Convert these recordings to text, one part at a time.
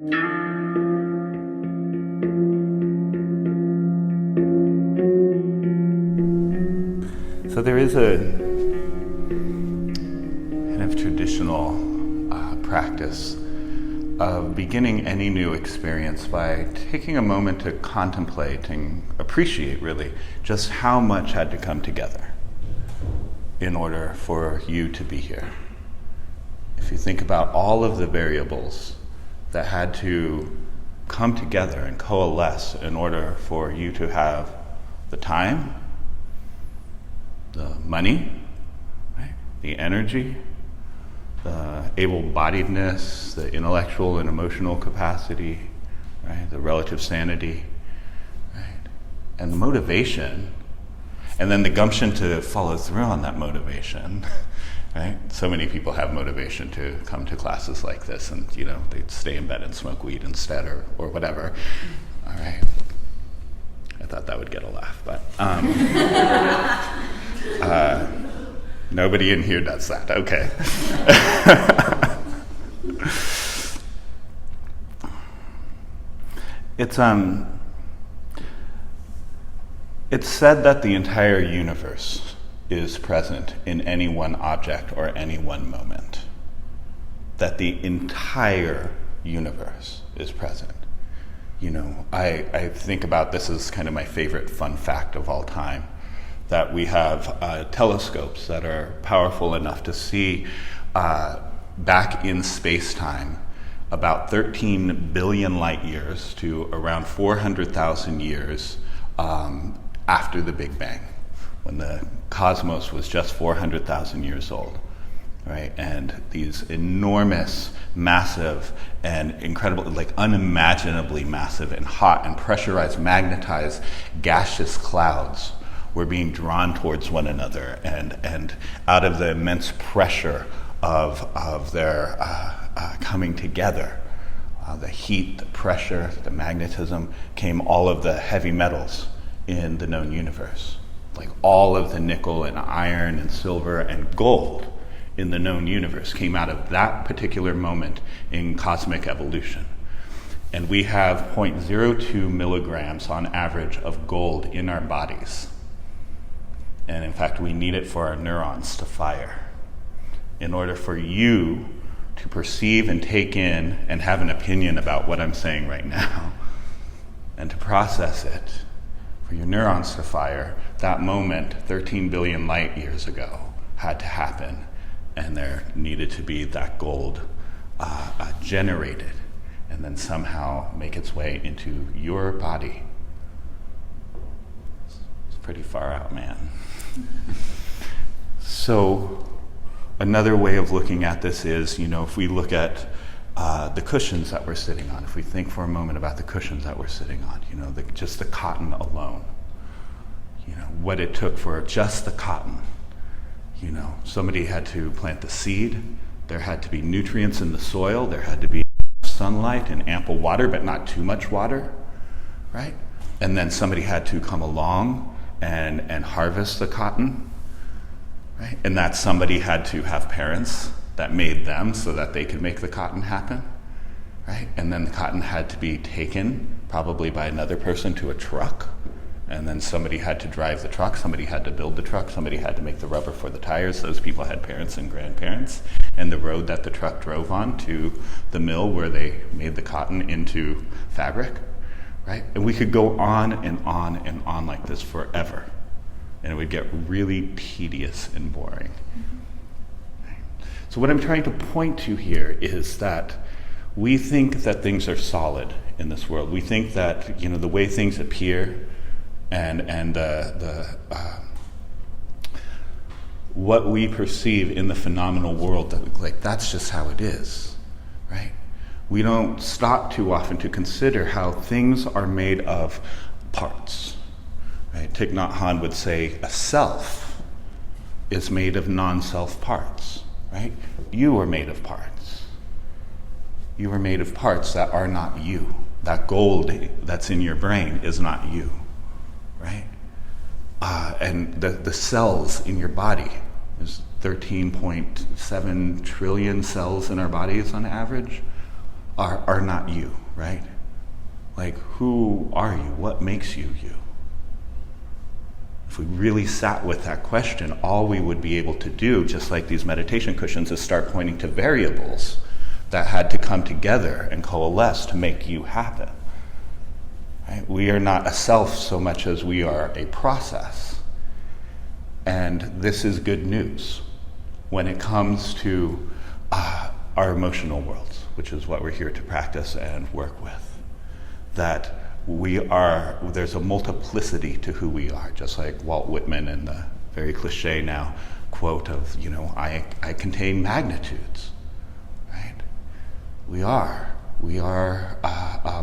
So there is a kind of traditional practice of beginning any new experience by taking a moment to contemplate and appreciate, really, just how much had to come together in order for you to be here. If you think about all of the variables that had to come together and coalesce in order for you to have the time, the money, right? The energy, the able-bodiedness, the intellectual and emotional capacity, right? The relative sanity, right? And the motivation, and then the gumption to follow through on that motivation, right? So many people have motivation to come to classes like this, and they stay in bed and smoke weed instead, or whatever. All right. I thought that would get a laugh, but nobody in here does that. Okay. It's said that the entire universe is present in any one object or any one moment. That the entire universe is present. I think about this as kind of my favorite fun fact of all time, that we have telescopes that are powerful enough to see back in space-time about 13 billion light years to around 400,000 years after the Big Bang, when the cosmos was just 400,000 years old, right? And these enormous, massive, and incredible, like unimaginably massive and hot and pressurized, magnetized, gaseous clouds were being drawn towards one another, and out of the immense pressure of their coming together, the heat, the pressure, the magnetism, came all of the heavy metals in the known universe. Like all of the nickel and iron and silver and gold in the known universe came out of that particular moment in cosmic evolution. And we have 0.02 milligrams on average of gold in our bodies. And in fact, we need it for our neurons to fire. In order for you to perceive and take in and have an opinion about what I'm saying right now, and to process it, for your neurons to fire, that moment 13 billion light years ago had to happen, and there needed to be that gold generated and then somehow make its way into your body. It's pretty far out, man. So another way of looking at this is, if we look at the cushions that we're sitting on, if we think for a moment about the cushions that we're sitting on, just the cotton alone, what it took for just the cotton. Somebody had to plant the seed, there had to be nutrients in the soil, there had to be sunlight and ample water, but not too much water, right? And then somebody had to come along and harvest the cotton, right? And that somebody had to have parents that made them so that they could make the cotton happen, right? And then the cotton had to be taken, probably by another person, to a truck. And then somebody had to drive the truck, somebody had to build the truck, somebody had to make the rubber for the tires. Those people had parents and grandparents. And the road that the truck drove on to the mill where they made the cotton into fabric, right? And we could go on and on and on like this forever. And it would get really tedious and boring. So what I'm trying to point to here is that we think that things are solid in this world. We think that, the way things appear and what we perceive in the phenomenal world, that's just how it is, right? We don't stop too often to consider how things are made of parts, right? Thich Nhat Hanh would say a self is made of non-self parts, right? You are made of parts. You are made of parts that are not you. That gold that's in your brain is not you, right? And the cells in your body, there's 13.7 trillion cells in our bodies on average, are not you, right? Like, who are you? What makes you you? If we really sat with that question, all we would be able to do, just like these meditation cushions, is start pointing to variables that had to come together and coalesce to make you happen. Right? We are not a self so much as we are a process. And this is good news when it comes to our emotional worlds, which is what we're here to practice and work with. That there's a multiplicity to who we are, just like Walt Whitman in the very cliche now quote of, I contain magnitudes, right? We are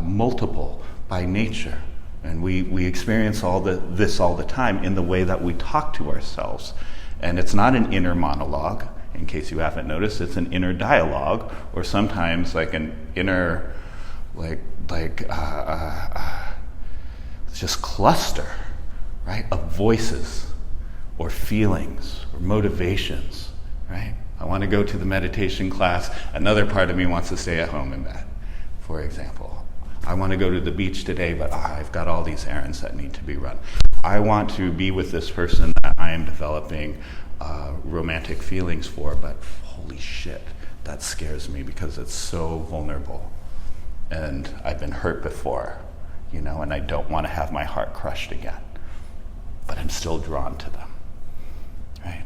multiple by nature, and we experience this all the time in the way that we talk to ourselves. And it's not an inner monologue, in case you haven't noticed, it's an inner dialogue, or sometimes like an inner, just cluster, right, of voices or feelings or motivations, right? I want to go to the meditation class. Another part of me wants to stay at home in bed, for example. I want to go to the beach today, but I've got all these errands that need to be run. I want to be with this person that I am developing romantic feelings for, but holy shit, that scares me because it's so vulnerable. And I've been hurt before, and I don't want to have my heart crushed again. But I'm still drawn to them, right?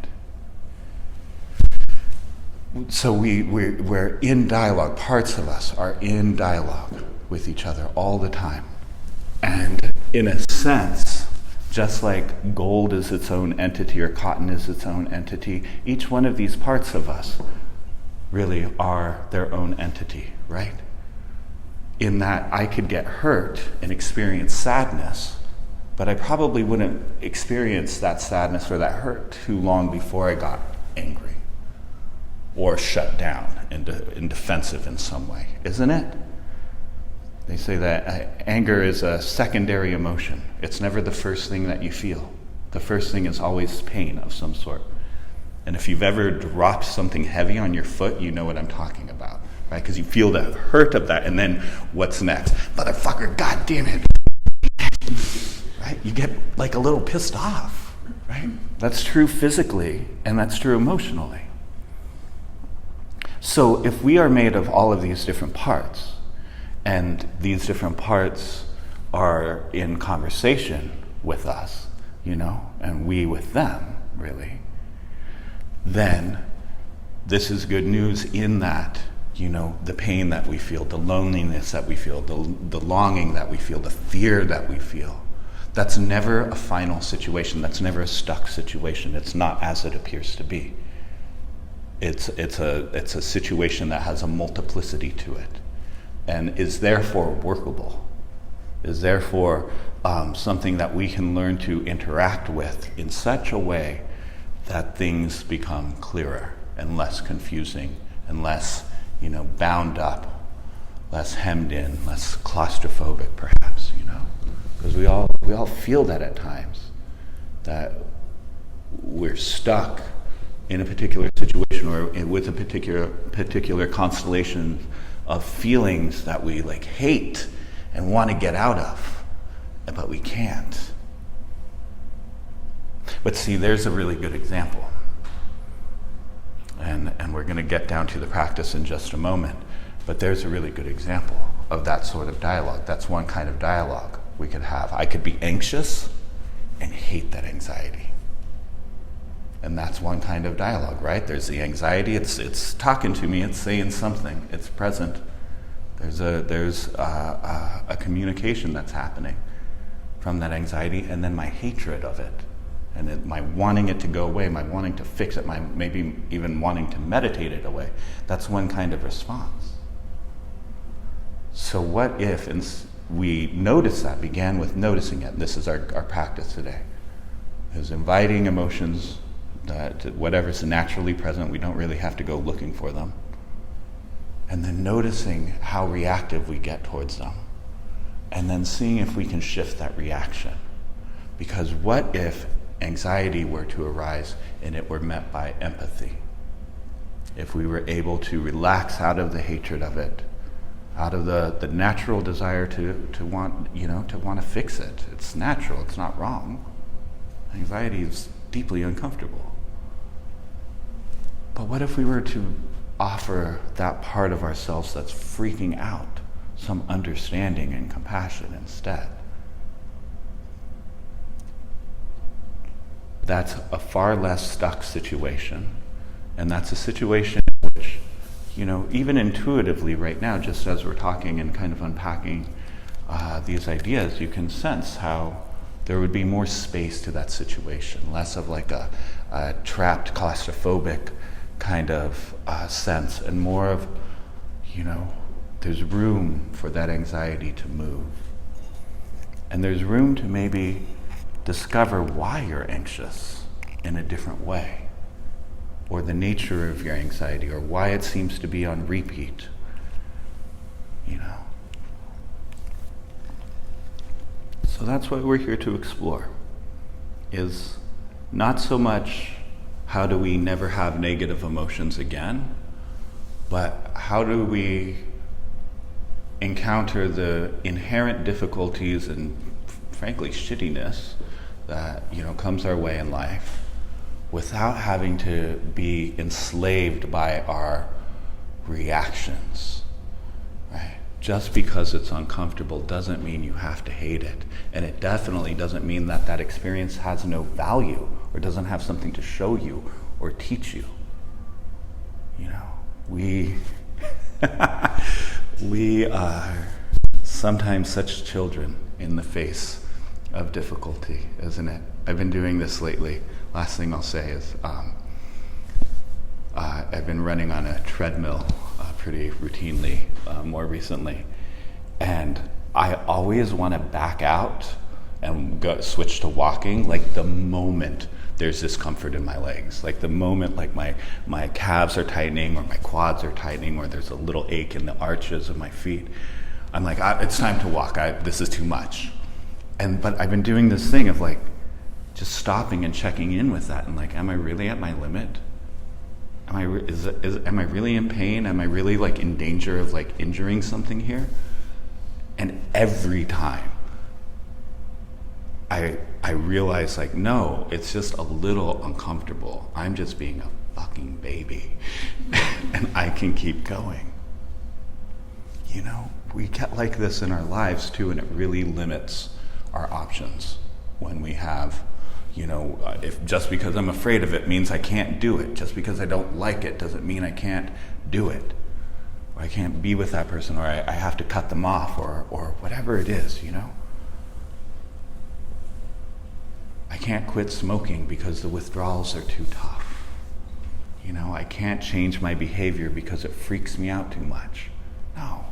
So we're in dialogue. Parts of us are in dialogue with each other all the time. And in a sense, just like gold is its own entity or cotton is its own entity, each one of these parts of us really are their own entity, right? In that I could get hurt and experience sadness, but I probably wouldn't experience that sadness or that hurt too long before I got angry or shut down and defensive in some way, isn't it? They say that anger is a secondary emotion. It's never the first thing that you feel. The first thing is always pain of some sort. And if you've ever dropped something heavy on your foot, you know what I'm talking about, right? Because you feel the hurt of that, and then what's next? Motherfucker, God damn it. Right? You get like a little pissed off, right? That's true physically, and that's true emotionally. So if we are made of all of these different parts, and these different parts are in conversation with us, and we with them, really, then this is good news in that, the pain that we feel, the loneliness that we feel, the longing that we feel, the fear that we feel, that's never a final situation. That's never a stuck situation. It's not as it appears to be. It's a situation that has a multiplicity to it, and is therefore workable, is therefore something that we can learn to interact with in such a way that things become clearer and less confusing and less, bound up, less hemmed in, less claustrophobic, perhaps, because we all feel that at times, that we're stuck in a particular situation or with a particular constellation of feelings that we hate and want to get out of, but we can't. But see, there's a really good example. And we're going to get down to the practice in just a moment. But there's a really good example of that sort of dialogue. That's one kind of dialogue we could have. I could be anxious and hate that anxiety. And that's one kind of dialogue, right? There's the anxiety. It's talking to me. It's saying something. It's present. There's a communication that's happening from that anxiety, and then my hatred of it, and my wanting it to go away, my wanting to fix it, my maybe even wanting to meditate it away. That's one kind of response. So what if we notice that, began with noticing it? This is our practice today. Is inviting emotions, that whatever's naturally present, we don't really have to go looking for them. And then noticing how reactive we get towards them. And then seeing if we can shift that reaction. Because what if anxiety were to arise and it were met by empathy? If we were able to relax out of the hatred of it, out of the natural desire to want to fix it. It's natural, it's not wrong. Anxiety is deeply uncomfortable. But what if we were to offer that part of ourselves that's freaking out some understanding and compassion instead? That's a far less stuck situation, and that's a situation in which, even intuitively right now, just as we're talking and kind of unpacking these ideas, you can sense how there would be more space to that situation, less of like a trapped, claustrophobic kind of sense, and more of, there's room for that anxiety to move. And there's room to maybe discover why you're anxious in a different way, or the nature of your anxiety, or why it seems to be on repeat. So that's what we're here to explore, is not so much how do we never have negative emotions again, but how do we encounter the inherent difficulties and frankly shittiness that comes our way in life without having to be enslaved by our reactions, right? Just because it's uncomfortable doesn't mean you have to hate it, and it definitely doesn't mean that that experience has no value or doesn't have something to show you or teach you. We we are sometimes such children in the face of difficulty, isn't it? I've been doing this lately. Last thing I'll say is I've been running on a treadmill pretty routinely more recently, and I always want to back out and switch to walking like the moment there's discomfort in my legs, like the moment like my calves are tightening or my quads are tightening or there's a little ache in the arches of my feet. I'm like, it's time to walk. This is too much. But I've been doing this thing of like just stopping and checking in with that and like, am I really at my limit? Am I really in pain? Am I really like in danger of like injuring something here? And every time I realize like, no, it's just a little uncomfortable. I'm just being a fucking baby and I can keep going. We get like this in our lives too, and it really limits our options when we have, if just because I'm afraid of it means I can't do it. Just because I don't like it doesn't mean I can't do it. Or I can't be with that person, or I have to cut them off, or whatever it is, I can't quit smoking because the withdrawals are too tough. I can't change my behavior because it freaks me out too much. No,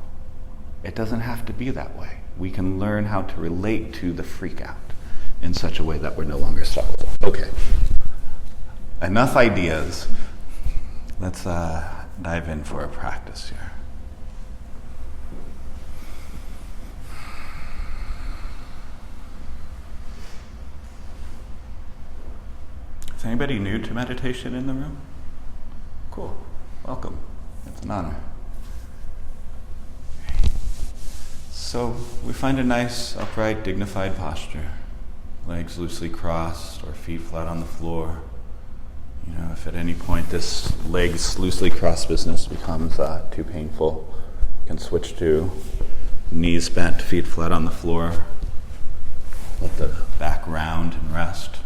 it doesn't have to be that way. We can learn how to relate to the freak out in such a way that we're no longer stuck with it. Okay, enough ideas. Let's dive in for a practice here. Is anybody new to meditation in the room? Cool. Welcome. It's an honor. So we find a nice, upright, dignified posture. Legs loosely crossed or feet flat on the floor. If at any point this legs loosely crossed business becomes too painful, you can switch to knees bent, feet flat on the floor. Let the back round and rest.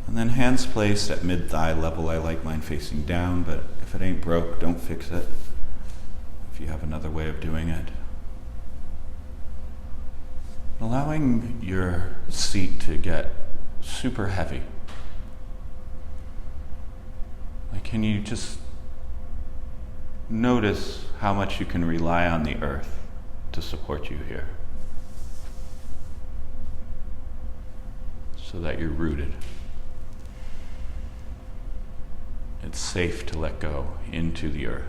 And then hands placed at mid-thigh level. I like mine facing down, but if it ain't broke, don't fix it. If you have another way of doing it. Allowing your seat to get super heavy. Like, can you just notice how much you can rely on the earth to support you here? So that you're rooted. It's safe to let go into the earth.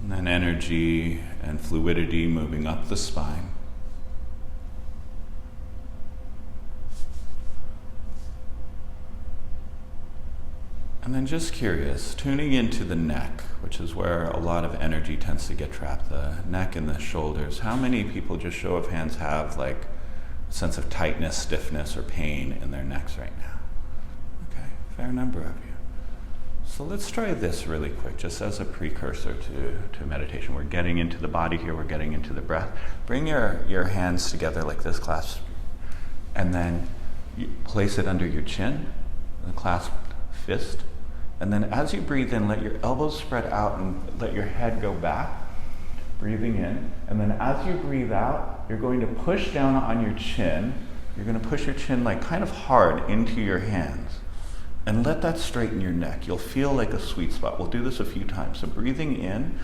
And then energy and fluidity moving up the spine. And And then just curious, tuning into the neck, which is where a lot of energy tends to get trapped, the neck and the shoulders. How many people, just show of hands, have like a sense of tightness, stiffness, or pain in their necks right now? Okay, fair number of you. So let's try this really quick, just as a precursor to meditation. We're getting into the body here, we're getting into the breath. Bring your hands together like this, clasp, and then you place it under your chin, and clasp fist. And then as you breathe in, let your elbows spread out and let your head go back, breathing in. And then as you breathe out, you're going to push down on your chin. You're going to push your chin like kind of hard into your hands. And let that straighten your neck. You'll feel like a sweet spot. We'll do this a few times. So breathing in,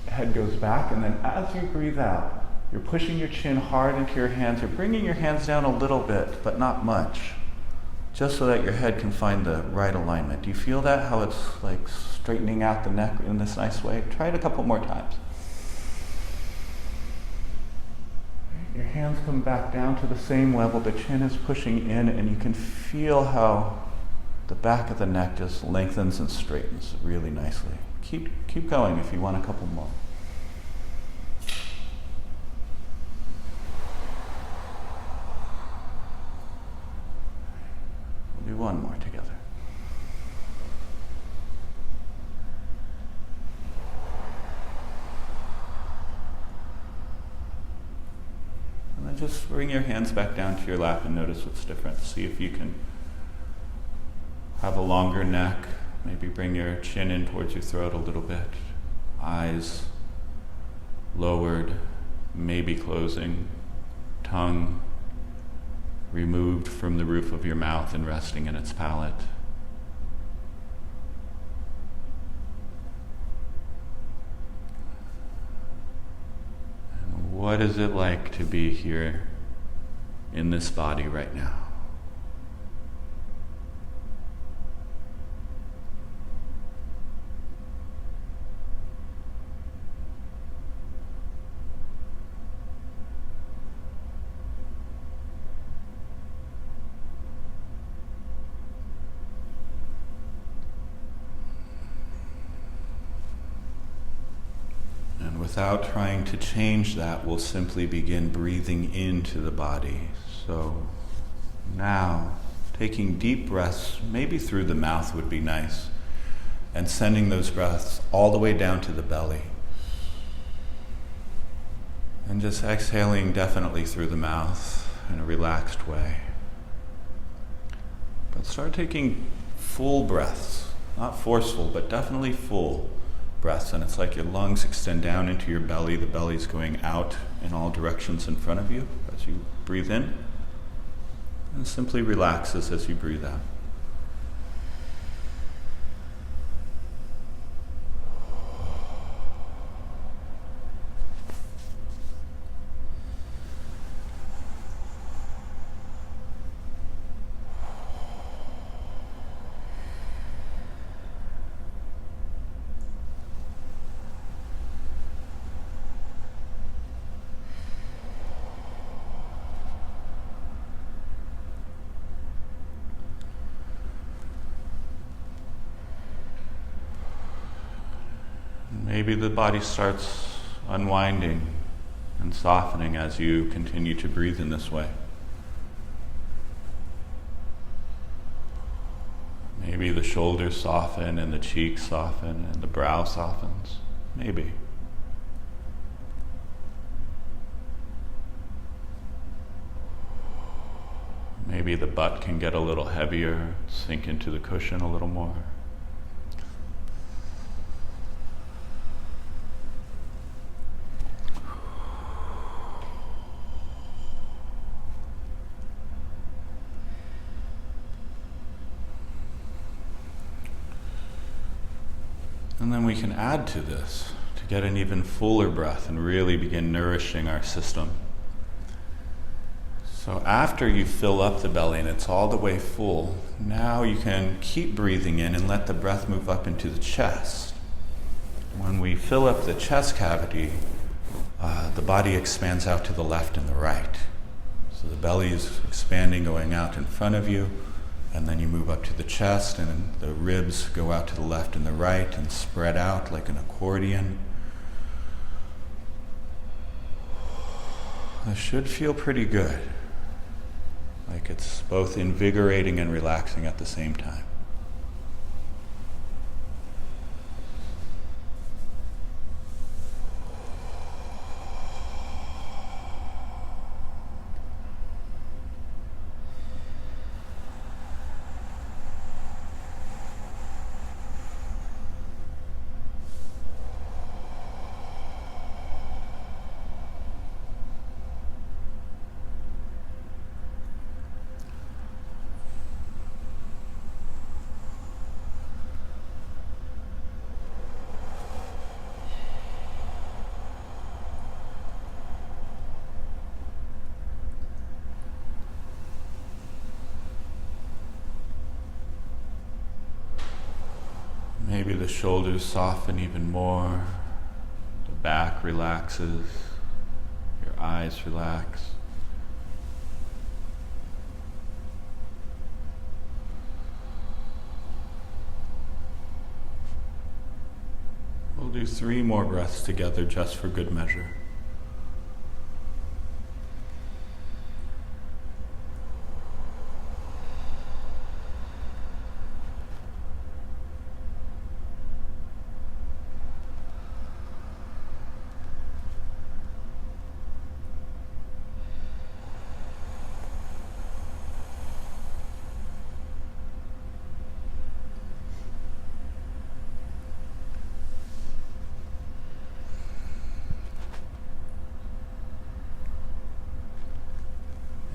head goes back. And then as you breathe out, you're pushing your chin hard into your hands. You're bringing your hands down a little bit, but not much, just so that your head can find the right alignment. Do you feel that, how it's like straightening out the neck in this nice way? Try it a couple more times. Your hands come back down to the same level. The chin is pushing in, and you can feel how the back of the neck just lengthens and straightens really nicely. Keep going if you want a couple more. We'll do one more together. And then just bring your hands back down to your lap and notice what's different. See if you can have a longer neck. Maybe bring your chin in towards your throat a little bit. Eyes lowered, maybe closing. Tongue removed from the roof of your mouth and resting in its palate. And what is it like to be here in this body right now? Without trying to change that, we'll simply begin breathing into the body. So now, taking deep breaths, maybe through the mouth would be nice, and sending those breaths all the way down to the belly. And just exhaling definitely through the mouth in a relaxed way. But start taking full breaths, not forceful, but definitely full breaths. And it's like your lungs extend down into your belly. The belly's going out in all directions in front of you as you breathe in. And simply relaxes as you breathe out. Maybe the body starts unwinding and softening as you continue to breathe in this way. Maybe the shoulders soften and the cheeks soften and the brow softens. Maybe. Maybe the butt can get a little heavier, sink into the cushion a little more. And then we can add to this to get an even fuller breath and really begin nourishing our system. So after you fill up the belly and it's all the way full, now you can keep breathing in and let the breath move up into the chest. When we fill up the chest cavity, the body expands out to the left and the right. So the belly is expanding, going out in front of you, And then you move up to the chest, and the ribs go out to the left and the right and spread out like an accordion. This should feel pretty good. Like it's both invigorating and relaxing at the same time. Maybe the shoulders soften even more, the back relaxes, your eyes relax. We'll do 3 more breaths together just for good measure.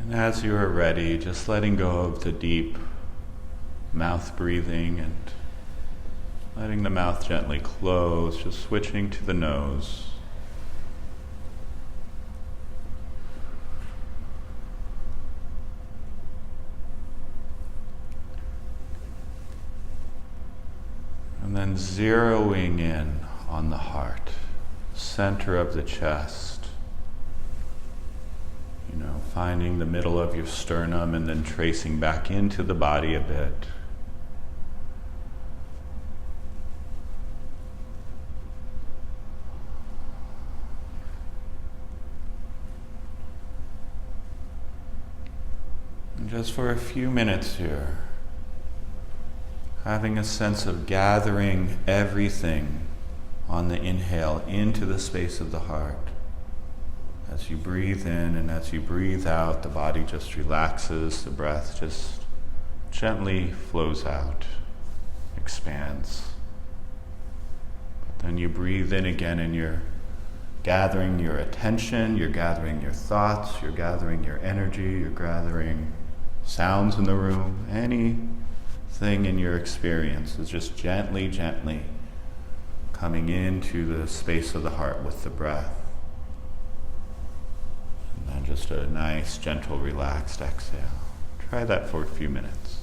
And as you are ready, just letting go of the deep mouth breathing and letting the mouth gently close, just switching to the nose. And then zeroing in on the heart, center of the chest. Finding the middle of your sternum and then tracing back into the body a bit. And just for a few minutes here, having a sense of gathering everything on the inhale into the space of the heart. As you breathe in and as you breathe out, the body just relaxes, the breath just gently flows out, expands. But then you breathe in again and you're gathering your attention, you're gathering your thoughts, you're gathering your energy, you're gathering sounds in the room, anything in your experience is just gently, gently coming into the space of the heart with the breath. And just a nice, gentle, relaxed exhale. Try that for a few minutes.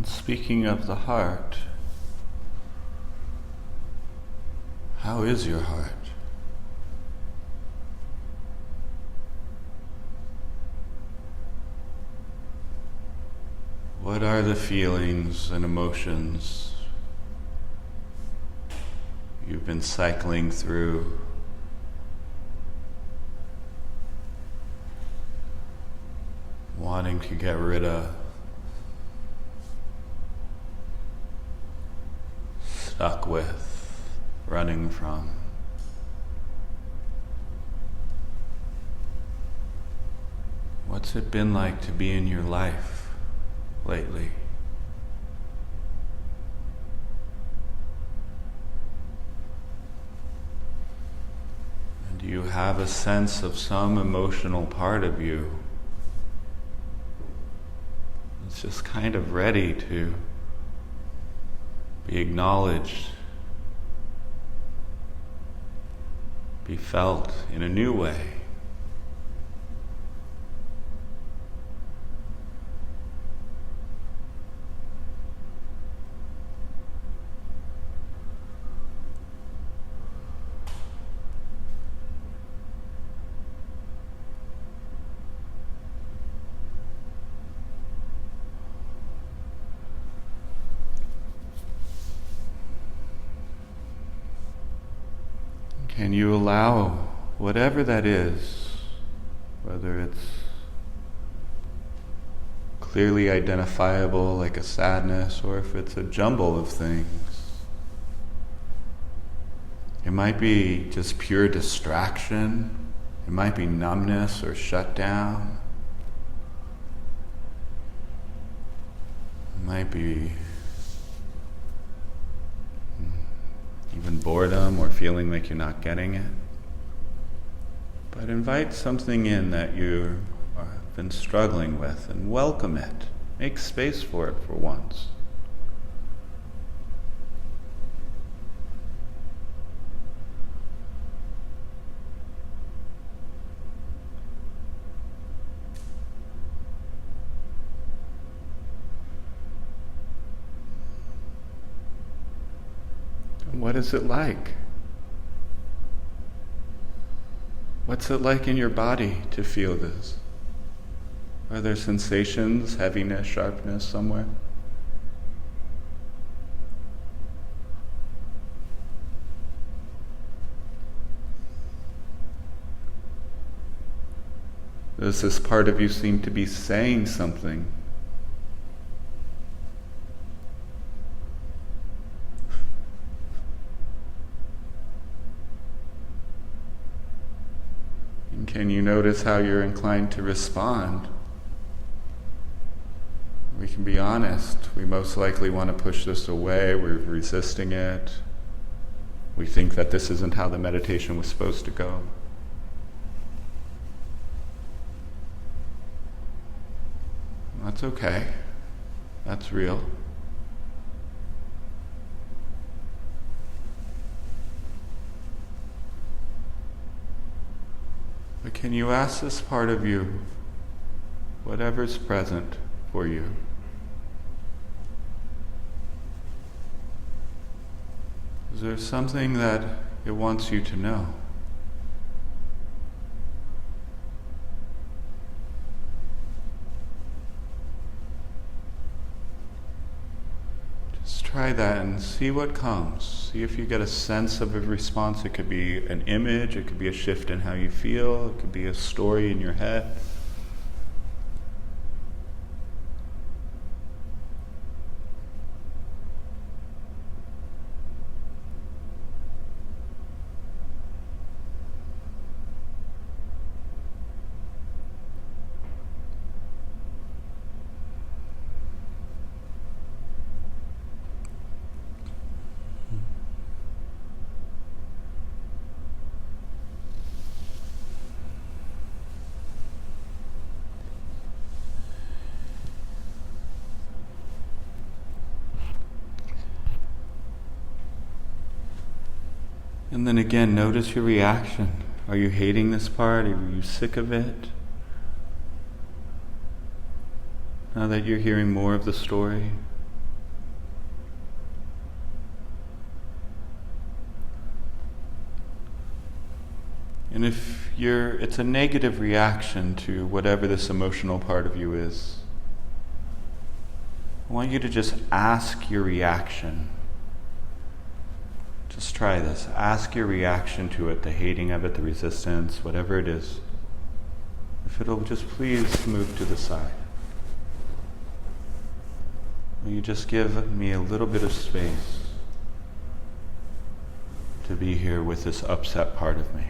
Speaking of the heart, how is your heart? What are the feelings and emotions you've been cycling through? Wanting to get rid of, stuck with, running from. What's it been like to be in your life lately? And do you have a sense of some emotional part of you that's just kind of ready to be acknowledged, be felt in a new way? Can you allow whatever that is, whether it's clearly identifiable like a sadness, or if it's a jumble of things? It might be just pure distraction. It might be numbness or shutdown. It might be even boredom or feeling like you're not getting it. But invite something in that you have been struggling with and welcome it. Make space for it for once. What is it like? What's it like in your body to feel this? Are there sensations, heaviness, sharpness somewhere? Does this part of you seem to be saying something? Can you notice how you're inclined to respond? We can be honest. We most likely want to push this away. We're resisting it. We think that this isn't how the meditation was supposed to go. That's okay. That's real. But can you ask this part of you, whatever's present for you, is there something that it wants you to know? Just try that and see what comes. See if you get a sense of a response. It could be an image, it could be a shift in how you feel, it could be a story in your head. And then again, notice your reaction. Are you hating this part? Are you sick of it? Now that you're hearing more of the story, And if it's a negative reaction to whatever this emotional part of you is, I want you to just ask your reaction. Just try this. Ask your reaction to it, the hating of it, the resistance, whatever it is. If it'll just please move to the side. Will you just give me a little bit of space to be here with this upset part of me?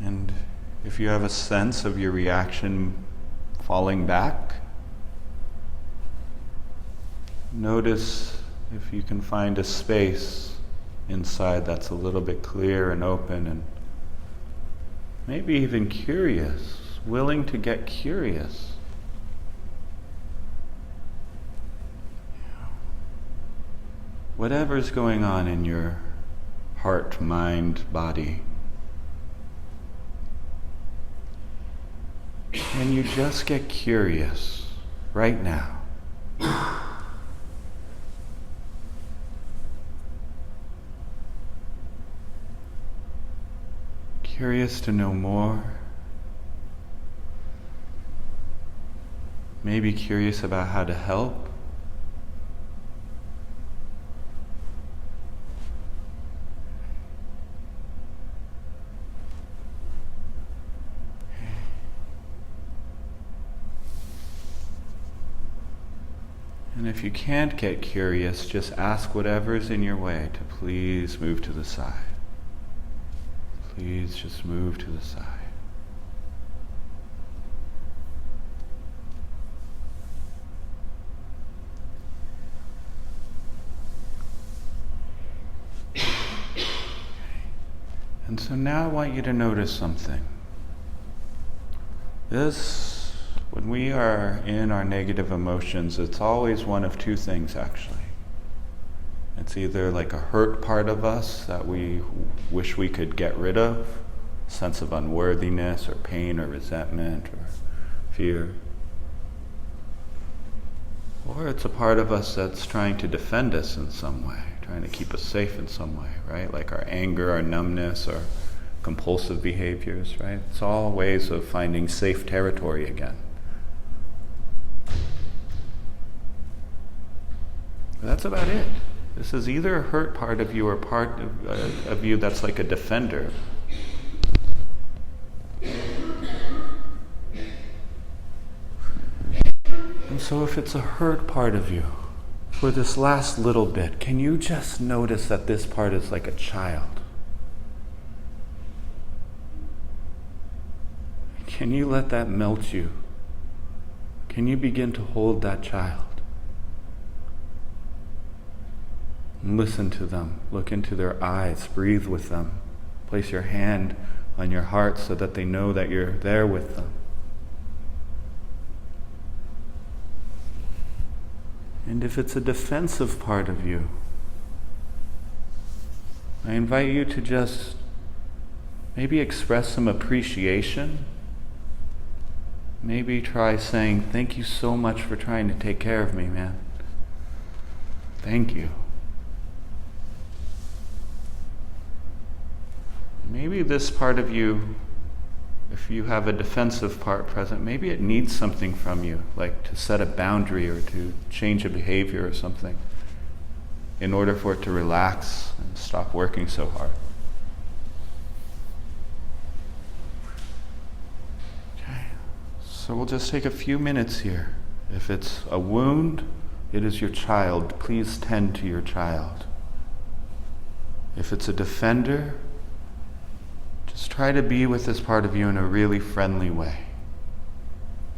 And if you have a sense of your reaction falling back, notice if you can find a space inside that's a little bit clear and open and maybe even curious, willing to get curious. Whatever's going on in your heart, mind, body, can you just get curious right now? Curious to know more. Maybe curious about how to help. And if you can't get curious, just ask whatever's in your way to please move to the side. Please just move to the side. And so now I want you to notice something. When we are in our negative emotions, it's always one of two things, actually. It's either like a hurt part of us that we wish we could get rid of, sense of unworthiness or pain or resentment or fear. Or it's a part of us that's trying to defend us in some way, trying to keep us safe in some way, right? Like our anger, our numbness, our compulsive behaviors, right? It's all ways of finding safe territory again. But that's about it. This is either a hurt part of you or part of you that's like a defender. And so if it's a hurt part of you, for this last little bit, can you just notice that this part is like a child? Can you let that melt you? Can you begin to hold that child? Listen to them, look into their eyes, breathe with them. Place your hand on your heart so that they know that you're there with them. And if it's a defensive part of you, I invite you to just maybe express some appreciation. Maybe try saying, "Thank you so much for trying to take care of me, man. Thank you." Maybe this part of you, if you have a defensive part present, maybe it needs something from you, like to set a boundary or to change a behavior or something, in order for it to relax and stop working so hard. Okay, so we'll just take a few minutes here. If it's a wound, it is your child. Please tend to your child. If it's a defender, just try to be with this part of you in a really friendly way.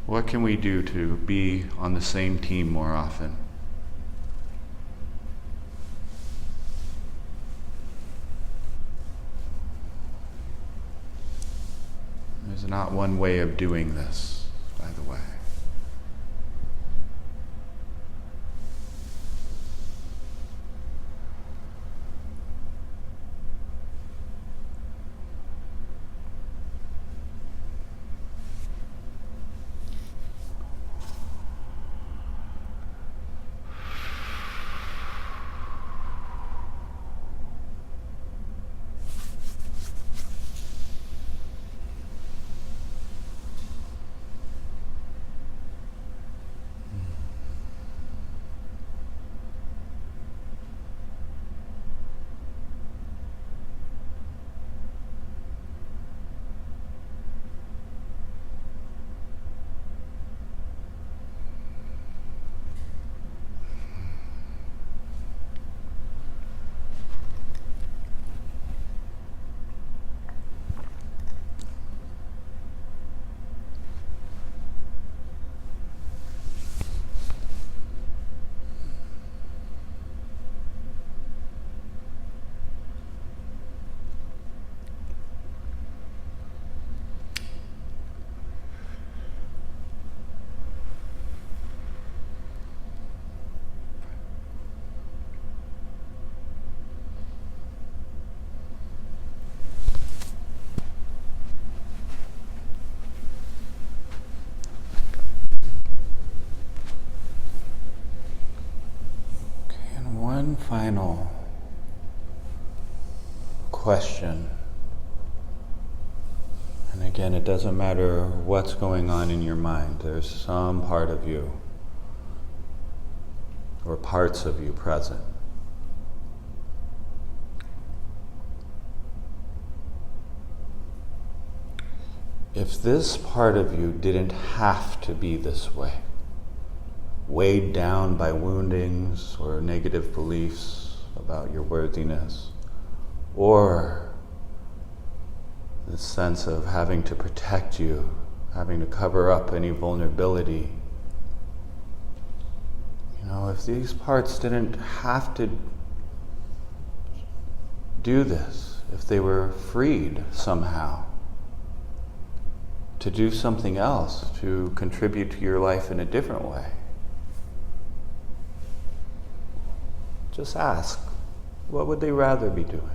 What can we do to be on the same team more often? There's not one way of doing this, by the way. final question. And again, it doesn't matter what's going on in your mind. There's some part of you or parts of you present. If this part of you didn't have to be this way, weighed down by woundings or negative beliefs about your worthiness, or this sense of having to protect you, having to cover up any vulnerability, if these parts didn't have to do this, if they were freed somehow to do something else, to contribute to your life in a different way, just ask, what would they rather be doing?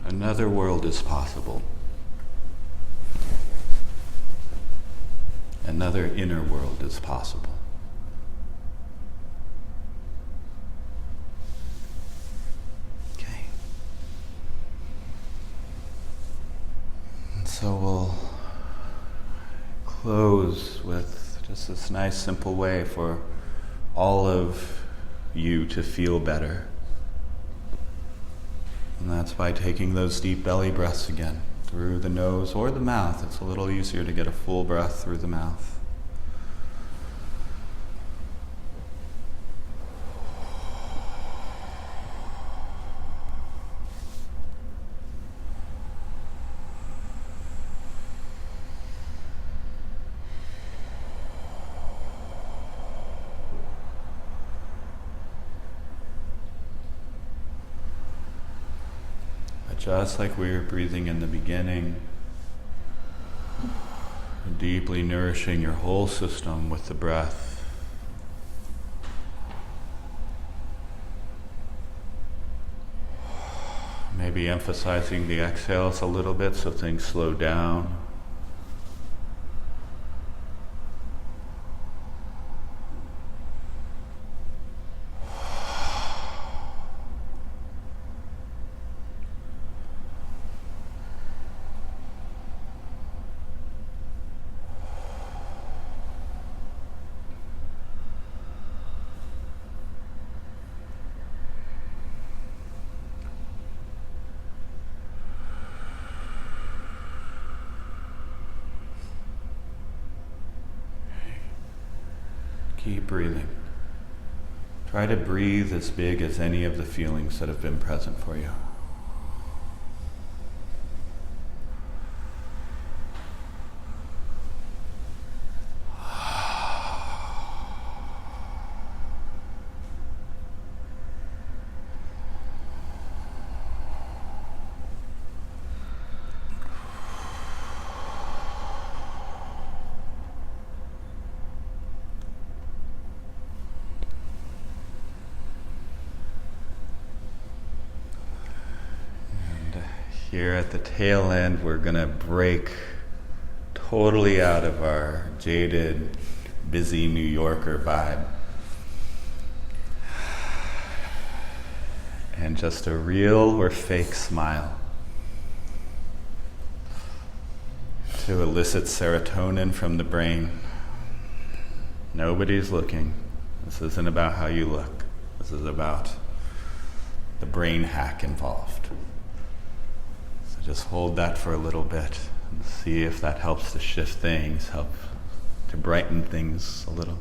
Another world is possible. Another inner world is possible. Okay. And so we'll close with just this nice simple way for all of you to feel better. And that's by taking those deep belly breaths again, through the nose or the mouth. It's a little easier to get a full breath through the mouth. Just like we were breathing in the beginning, deeply nourishing your whole system with the breath. Maybe emphasizing the exhales a little bit so things slow down. Keep breathing. Try to breathe as big as any of the feelings that have been present for you. Here at the tail end, we're going to break totally out of our jaded, busy New Yorker vibe. And just a real or fake smile to elicit serotonin from the brain. Nobody's looking. This isn't about how you look. This is about the brain hack involved. Just hold that for a little bit and see if that helps to shift things, help to brighten things a little.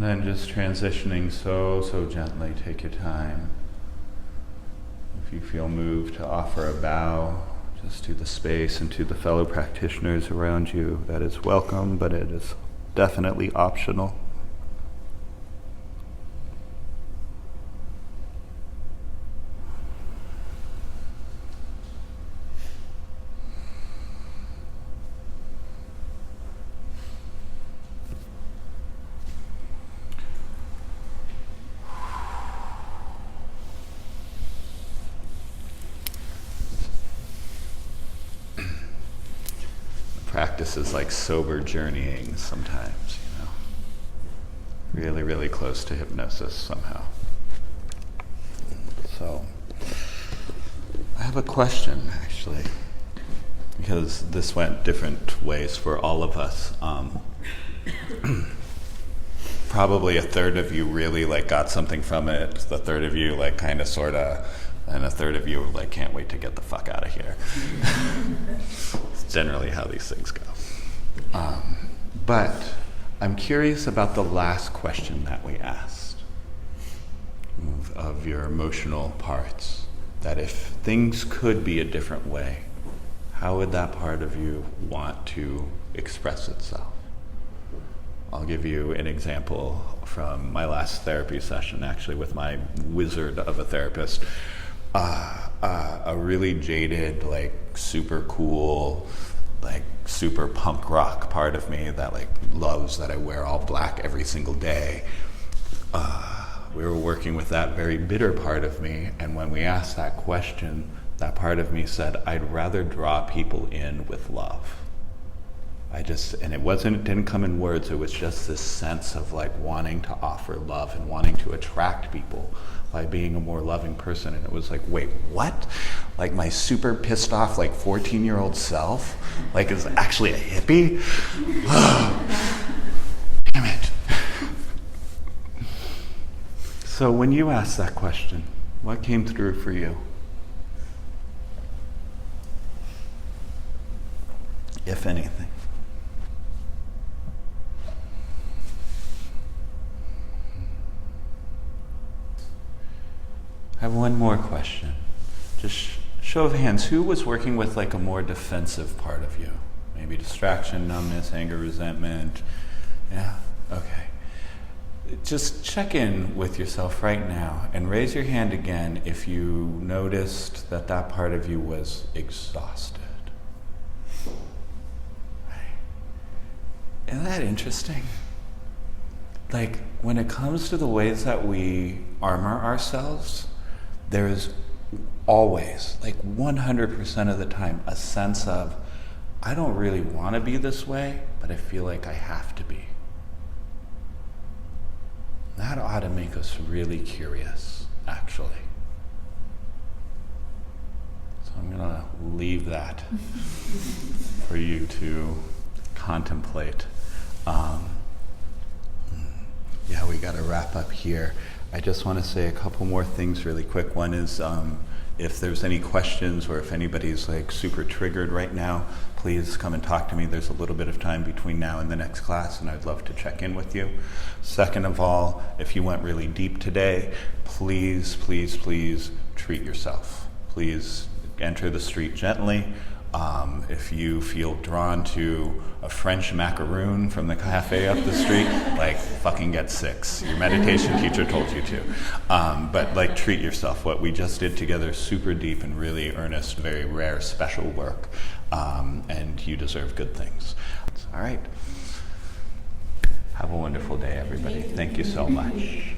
And then just transitioning so gently, take your time. If you feel moved to offer a bow, just to the space and to the fellow practitioners around you, that is welcome, but it is definitely optional. Practice is like sober journeying sometimes, really, really close to hypnosis somehow. So, I have a question actually, because this went different ways for all of us. Probably a third of you really got something from it, the third of you kind of sorta, and a third of you can't wait to get the fuck out of here. It's generally how these things go. But I'm curious about the last question that we asked of your emotional parts, that if things could be a different way, how would that part of you want to express itself? I'll give you an example from my last therapy session, actually, with my wizard of a therapist. A really jaded, super cool, super punk rock part of me that loves that I wear all black every single day. We were working with that very bitter part of me, and when we asked that question, that part of me said, I'd rather draw people in with love. And it didn't come in words, it was just this sense of wanting to offer love and wanting to attract people by being a more loving person. And it was wait, what? My super pissed off 14-year-old self is actually a hippie? Damn it. So when you asked that question, what came through for you? If anything. I have one more question. Just show of hands, who was working with a more defensive part of you? Maybe distraction, numbness, anger, resentment. Yeah, okay. Just check in with yourself right now and raise your hand again if you noticed that part of you was exhausted. Right. Isn't that interesting? When it comes to the ways that we armor ourselves, there is always, 100% of the time, a sense of, I don't really want to be this way, but I feel like I have to be. That ought to make us really curious, actually. So I'm going to leave that for you to contemplate. Yeah, we got to wrap up here. I just want to say a couple more things really quick. One is if there's any questions or if anybody's super triggered right now, please come and talk to me. There's a little bit of time between now and the next class, and I'd love to check in with you. Second of all, if you went really deep today, please treat yourself. Please enter the street gently. If you feel drawn to a French macaroon from the cafe up the street, fucking get 6. Your meditation teacher told you to. But treat yourself. What we just did together is super deep and really earnest, very rare, special work. And you deserve good things. All right. Have a wonderful day, everybody. Thank you so much.